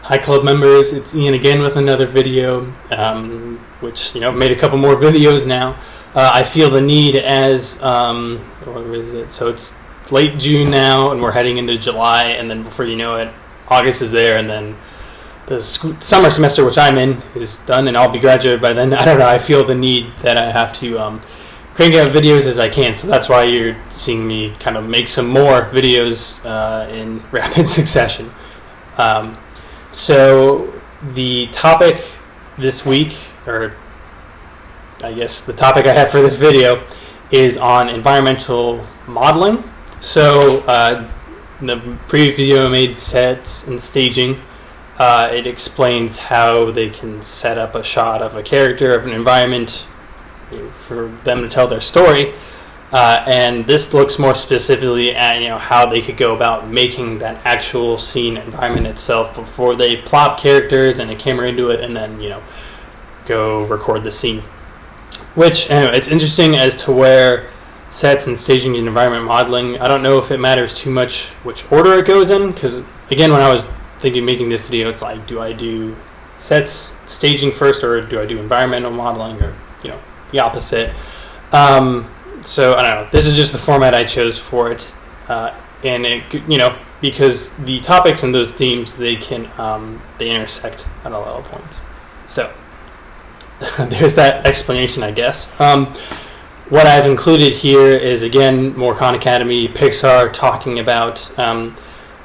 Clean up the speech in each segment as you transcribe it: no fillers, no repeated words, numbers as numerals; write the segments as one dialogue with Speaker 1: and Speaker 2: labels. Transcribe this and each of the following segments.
Speaker 1: Hi club members, it's Ian again with another video, which, made a couple more videos now. I feel the need as, what is it? So it's late June now, and we're heading into July, and then before you know it, August is there, and then the summer semester, which I'm in, is done, and I'll be graduated by then. I don't know, I feel the need that I have to crank out videos as I can, so that's why you're seeing me kind of make some more videos in rapid succession. So the topic this week, or I guess the topic I have for this video, is on environmental modeling. So in the previous video I made sets and staging. It explains how they can set up a shot of a character, of an environment, for them to tell their story. And this looks more specifically at how they could go about making that actual scene environment itself before they plop characters and a camera into it and then go record the scene. Which anyway, it's interesting as to where sets and staging and environment modeling, I don't know if it matters too much which order it goes in, because again, when I was thinking making this video, it's like, do I do sets staging first, or do I do environmental modeling, or the opposite? So I don't know. This is just the format I chose for it, and it, because the topics and those themes, they intersect at a lot of points. So there's that explanation, I guess. What I've included here is again more Khan Academy, Pixar talking about,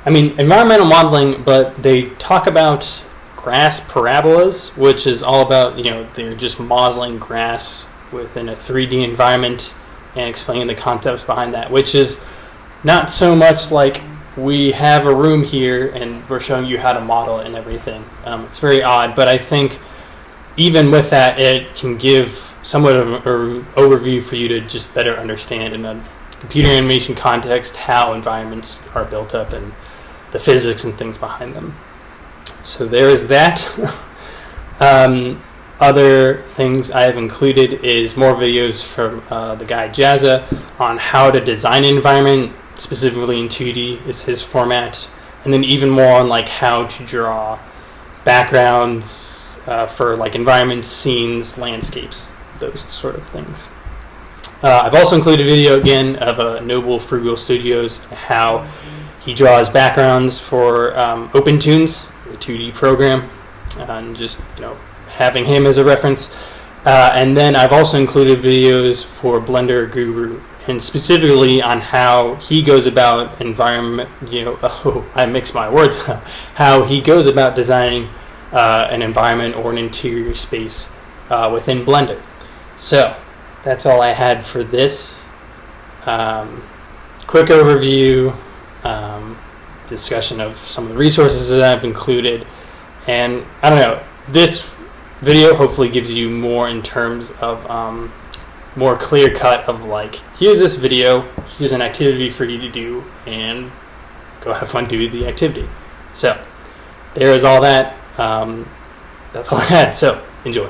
Speaker 1: environmental modeling, but they talk about grass parabolas, which is all about they're just modeling grass within a 3D environment and explaining the concepts behind that, which is not so much like we have a room here and we're showing you how to model it and everything. It's very odd, but I think even with that, it can give somewhat of an overview for you to just better understand in a computer animation context how environments are built up and the physics and things behind them. So there is that. Other things I have included is more videos from the guy Jazza on how to design an environment, specifically in 2D is his format, and then even more on like how to draw backgrounds for like environments, scenes, landscapes, those sort of things. I've also included a video again of Nobel Frugal Studios, how he draws backgrounds for OpenTunes, the 2D program, and just having him as a reference. And then I've also included videos for Blender Guru, and specifically on how he goes about environment, I mix my words, how he goes about designing an environment or an interior space within Blender. So that's all I had for this. Quick overview, discussion of some of the resources that I've included, and I don't know, this video hopefully gives you more in terms of more clear cut of like, here's this video, here's an activity for you to do, and go have fun doing the activity. So there is all that. That's all I had, so enjoy.